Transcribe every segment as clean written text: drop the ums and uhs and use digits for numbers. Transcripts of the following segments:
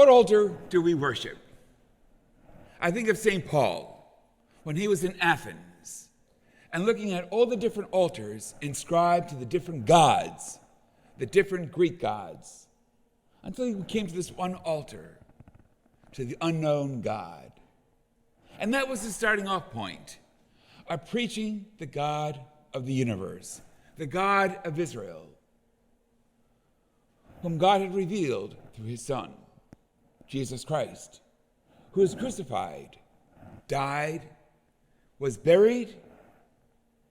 What altar do we worship? I think of St. Paul when he was in Athens and looking at all the different altars inscribed to the different gods, the different Greek gods, until he came to this one altar, to the unknown God. And that was the starting off point of preaching the God of the universe, the God of Israel, whom God had revealed through his Son, Jesus Christ, who was crucified, died, was buried,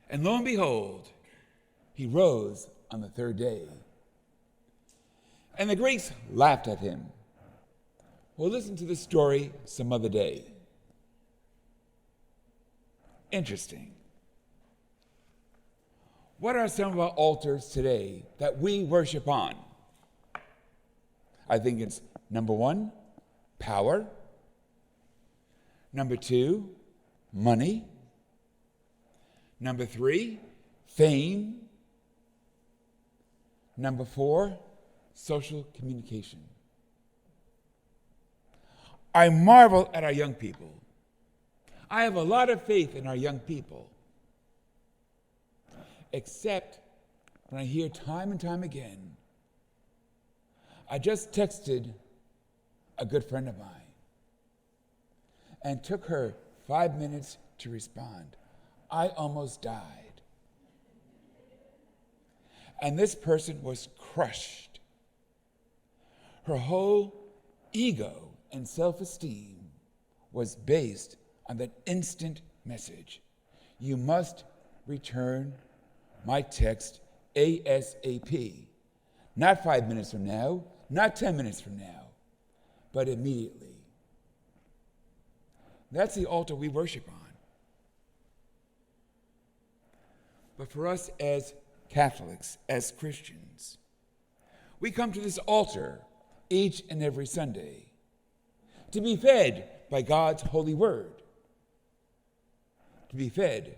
and lo and behold, he rose on the third day. And the Greeks laughed at him. We'll listen to this story some other day. Interesting. What are some of our altars today that we worship on? I think it's number 1, power. Number 2, money. Number 3, fame. Number 4, social communication. I marvel at our young people. I have a lot of faith in our young people, except when I hear time and time again, I just texted a good friend of mine and took her 5 minutes to respond. I almost died. And this person was crushed. Her whole ego and self-esteem was based on that instant message. You must return my text ASAP. Not 5 minutes from now, not 10 minutes from now, but immediately. That's the altar we worship on. But for us as Catholics, as Christians, we come to this altar each and every Sunday to be fed by God's holy word, to be fed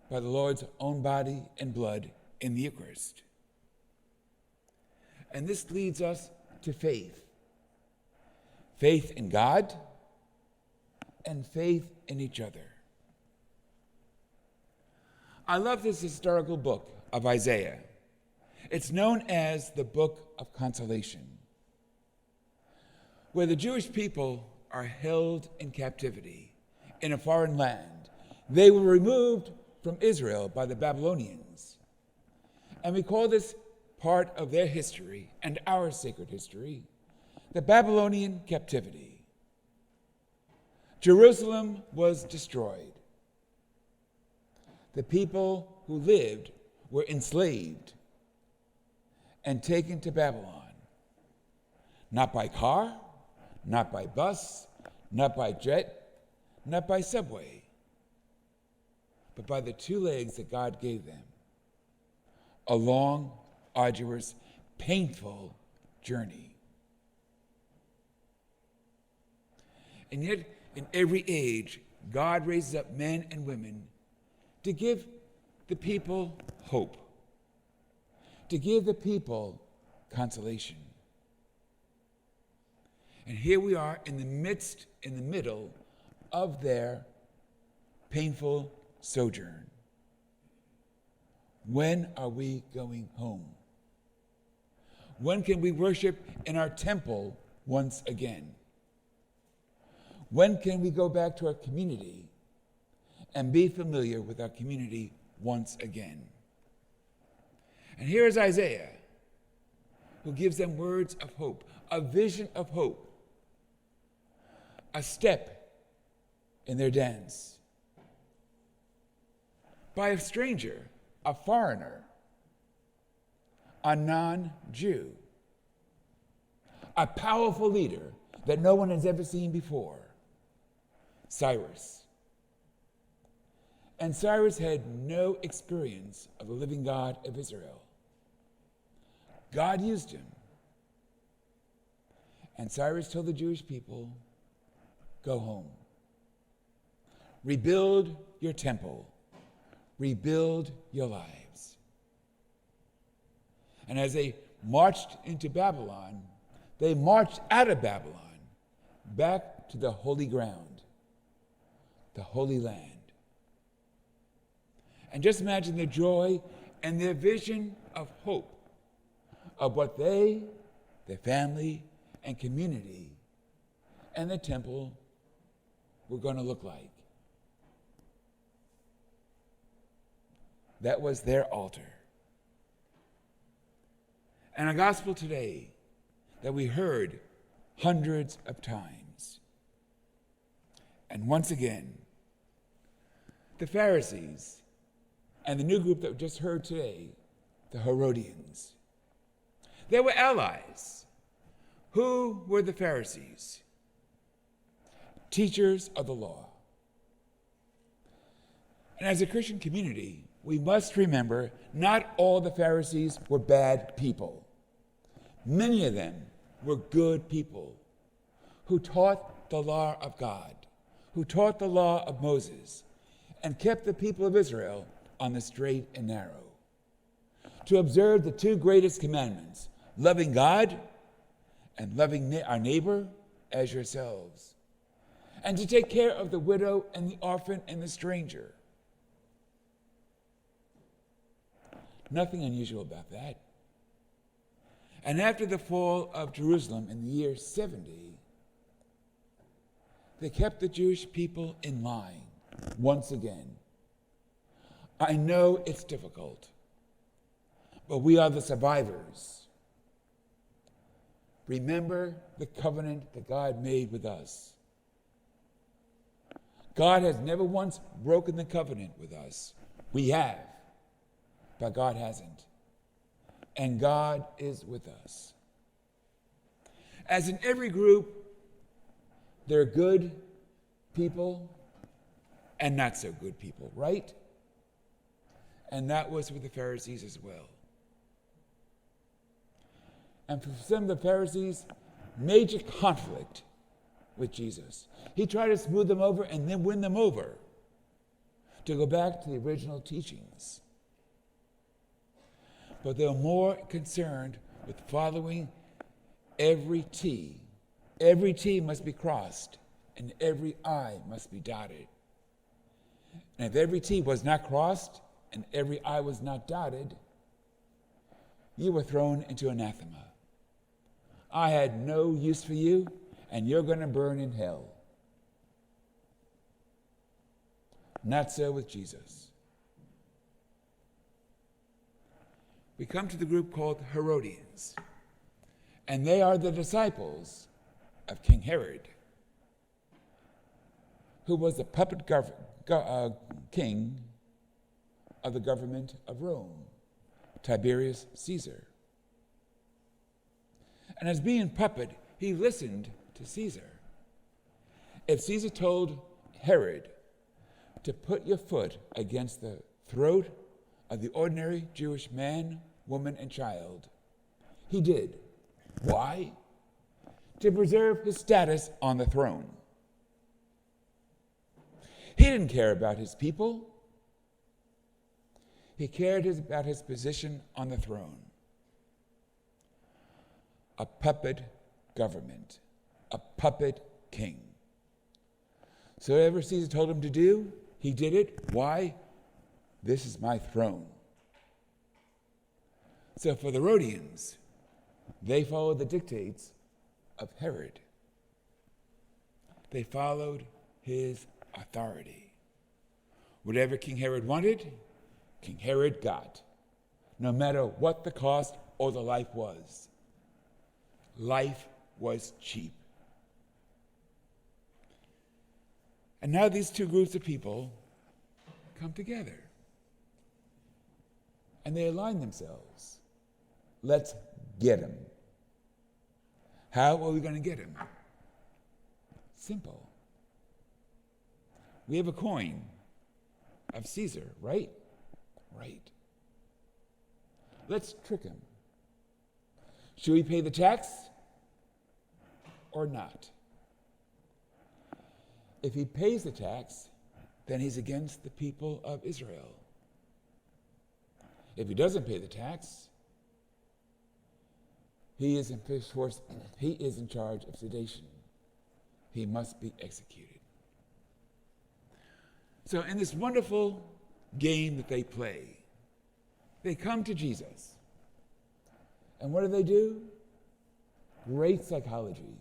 by the Lord's own body and blood in the Eucharist. And this leads us to faith. Faith in God and faith in each other. I love this historical book of Isaiah. It's known as the Book of Consolation, where the Jewish people are held in captivity in a foreign land. They were removed from Israel by the Babylonians. And we call this part of their history and our sacred history the Babylonian captivity. Jerusalem was destroyed. The people who lived were enslaved and taken to Babylon, not by car, not by bus, not by jet, not by subway, but by the 2 legs that God gave them. A long, arduous, painful journey. And yet, in every age, God raises up men and women to give the people hope, to give the people consolation. And here we are in the middle of their painful sojourn. When are we going home? When can we worship in our temple once again? When can we go back to our community and be familiar with our community once again? And here is Isaiah, who gives them words of hope, a vision of hope, a step in their dance by a stranger, a foreigner, a non-Jew, a powerful leader that no one has ever seen before, Cyrus. And Cyrus had no experience of the living God of Israel. God used him. And Cyrus told the Jewish people, go home. Rebuild your temple. Rebuild your lives. And as they marched into Babylon, they marched out of Babylon back to the holy ground, the Holy Land. And just imagine their joy and their vision of hope of what they, their family, and community, and the temple were going to look like. That was their altar. And our gospel today that we heard hundreds of times. And once again, the Pharisees and the new group that we just heard today, the Herodians, they were allies. Who were the Pharisees? Teachers of the law. And as a Christian community, we must remember not all the Pharisees were bad people. Many of them were good people who taught the law of God, who taught the law of Moses, and kept the people of Israel on the straight and narrow. To observe the two greatest commandments, loving God and loving our neighbor as yourselves, and to take care of the widow and the orphan and the stranger. Nothing unusual about that. And after the fall of Jerusalem in the year 70, they kept the Jewish people in line once again. I know it's difficult, but we are the survivors. Remember the covenant that God made with us. God has never once broken the covenant with us. We have, but God hasn't. And God is with us. As in every group, there are good people and not so good people, right? And that was with the Pharisees as well. And for some of the Pharisees, major conflict with Jesus. He tried to smooth them over and then win them over to go back to the original teachings. But they were more concerned with following every T. Every T must be crossed, and every I must be dotted. And if every T was not crossed, and every I was not dotted, you were thrown into anathema. I had no use for you, and you're going to burn in hell. Not so with Jesus. We come to the group called Herodians, and they are the disciples of King Herod, who was the puppet king of the government of Rome, Tiberius Caesar. And as being puppet, he listened to Caesar. If Caesar told Herod to put your foot against the throat of the ordinary Jewish man, woman, and child, he did. Why? To preserve his status on the throne. He didn't care about his people. He cared about his position on the throne. A puppet government, a puppet king. So whatever Caesar told him to do, he did it. Why? This is my throne. So for the Herodians, they followed the dictates of Herod. They followed his authority. Whatever King Herod wanted, King Herod got, no matter what the cost or the life was. Life was cheap. And now these two groups of people come together. And they align themselves. Let's get him. How are we going to get him? Simple. We have a coin of Caesar, right? Right. Let's trick him. Should we pay the tax or not? If he pays the tax, then he's against the people of Israel. If he doesn't pay the tax, He is in charge of sedation. He must be executed. So in this wonderful game that they play, they come to Jesus. And what do? Great psychology.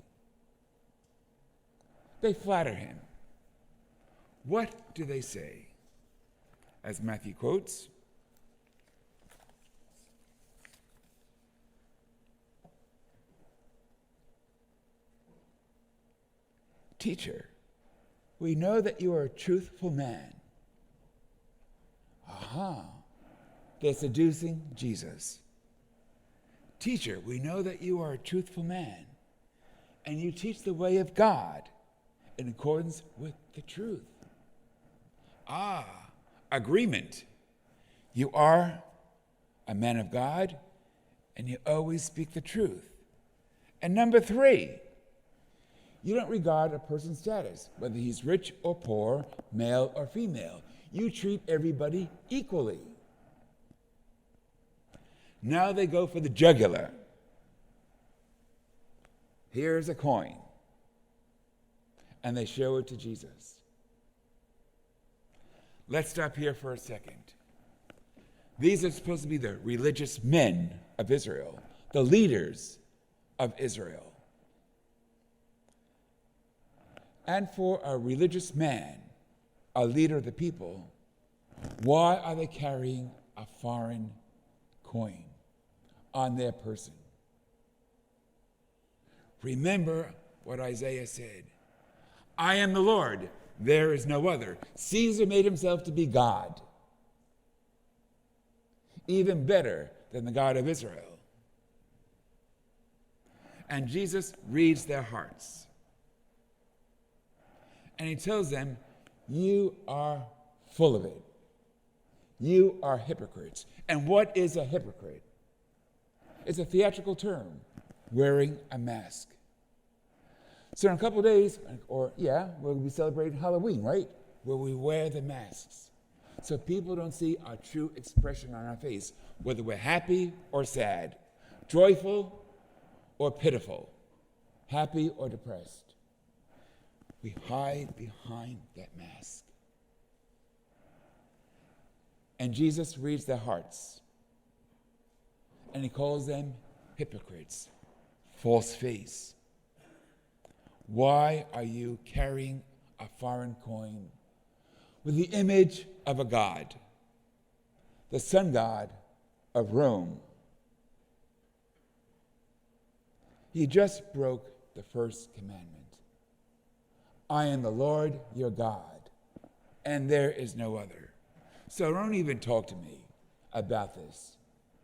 They flatter him. What do they say? As Matthew quotes, "Teacher, we know that you are a truthful man." Aha! They're seducing Jesus. "Teacher, we know that you are a truthful man, and you teach the way of God in accordance with the truth." Agreement. You are a man of God, and you always speak the truth. And number 3, you don't regard a person's status, whether he's rich or poor, male or female. You treat everybody equally. Now they go for the jugular. Here's a coin. And they show it to Jesus. Let's stop here for a second. These are supposed to be the religious men of Israel, the leaders of Israel. And for a religious man, a leader of the people, why are they carrying a foreign coin on their person? Remember what Isaiah said. "I am the Lord, there is no other." Caesar made himself to be God, even better than the God of Israel. And Jesus reads their hearts. And he tells them, you are full of it. You are hypocrites. And what is a hypocrite? It's a theatrical term, wearing a mask. So in a couple of days, we'll be celebrating Halloween, right? Where we wear the masks. So people don't see our true expression on our face, whether we're happy or sad, joyful or pitiful, happy or depressed. We hide behind that mask. And Jesus reads their hearts. And he calls them hypocrites, false face. Why are you carrying a foreign coin with the image of a god, the sun god of Rome? He just broke the first commandment. I am the Lord your God, and there is no other. So don't even talk to me about this.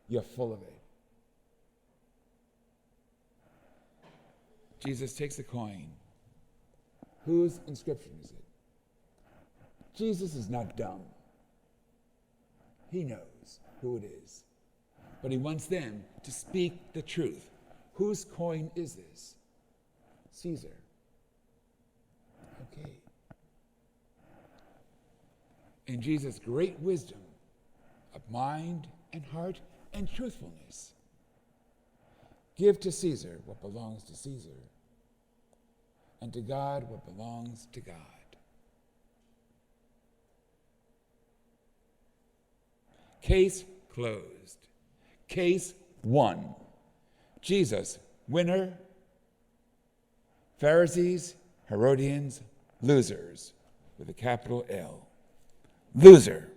You're full of it. Jesus takes the coin. Whose inscription is it? Jesus is not dumb. He knows who it is. But he wants them to speak the truth. Whose coin is this? Caesar. Okay. In Jesus' great wisdom of mind and heart and truthfulness, give to Caesar what belongs to Caesar, and to God what belongs to God. Case closed. Case 1. Jesus, winner. Pharisees, Herodians, losers, with a capital L. Loser.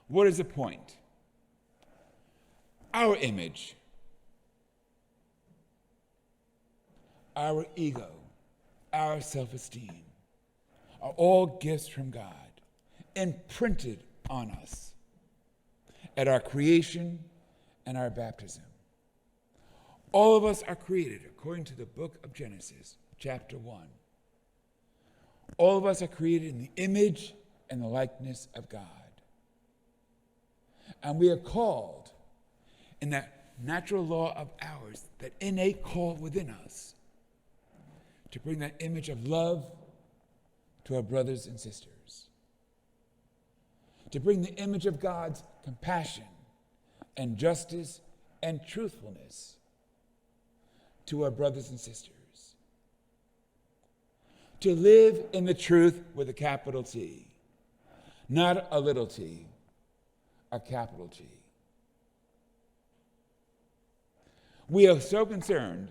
What is the point? Our image, our ego, our self-esteem are all gifts from God, imprinted on us at our creation and our baptism. All of us are created according to the book of Genesis, chapter 1. All of us are created in the image and the likeness of God. And we are called in that natural law of ours, that innate call within us, to bring that image of love to our brothers and sisters, to bring the image of God's compassion and justice and truthfulness to our brothers and sisters. To live in the truth with a capital T, not a little t, a capital T. We are so concerned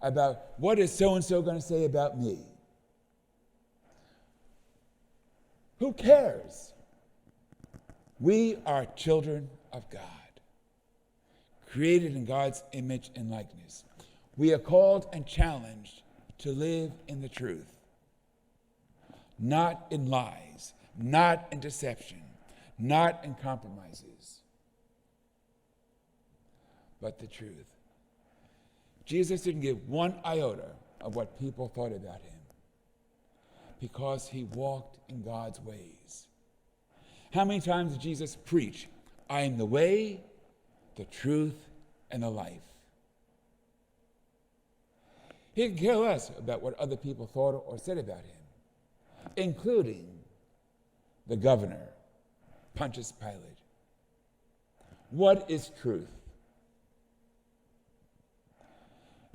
about what is so-and-so going to say about me. Who cares? We are children of God, created in God's image and likeness. We are called and challenged to live in the truth, not in lies, not in deception, not in compromises, but the truth. Jesus didn't give one iota of what people thought about him because he walked in God's ways. How many times did Jesus preach, I am the way, the truth, and the life? He could care less about what other people thought or said about him, including the governor, Pontius Pilate. What is truth?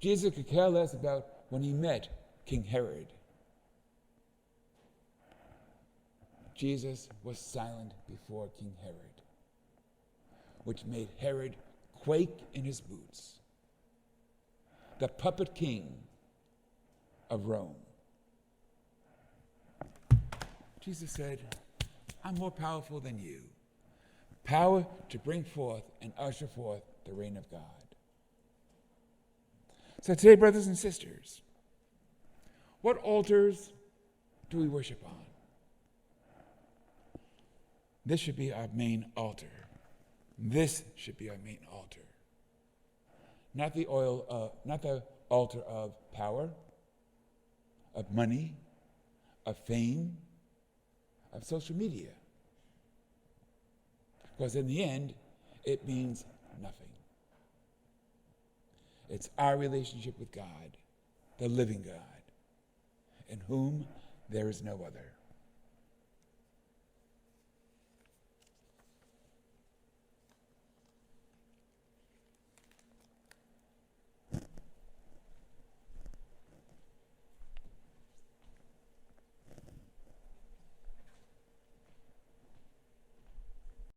Jesus could care less about when he met King Herod. Jesus was silent before King Herod, which made Herod quake in his boots. The puppet king of Rome. Jesus said, I'm more powerful than you. Power to bring forth and usher forth the reign of God. So today, brothers and sisters, what altars do we worship on? This should be our main altar. This should be our main altar. Not the altar of power, of money, of fame, of social media. Because in the end, it means nothing. It's our relationship with God, the living God, in whom there is no other.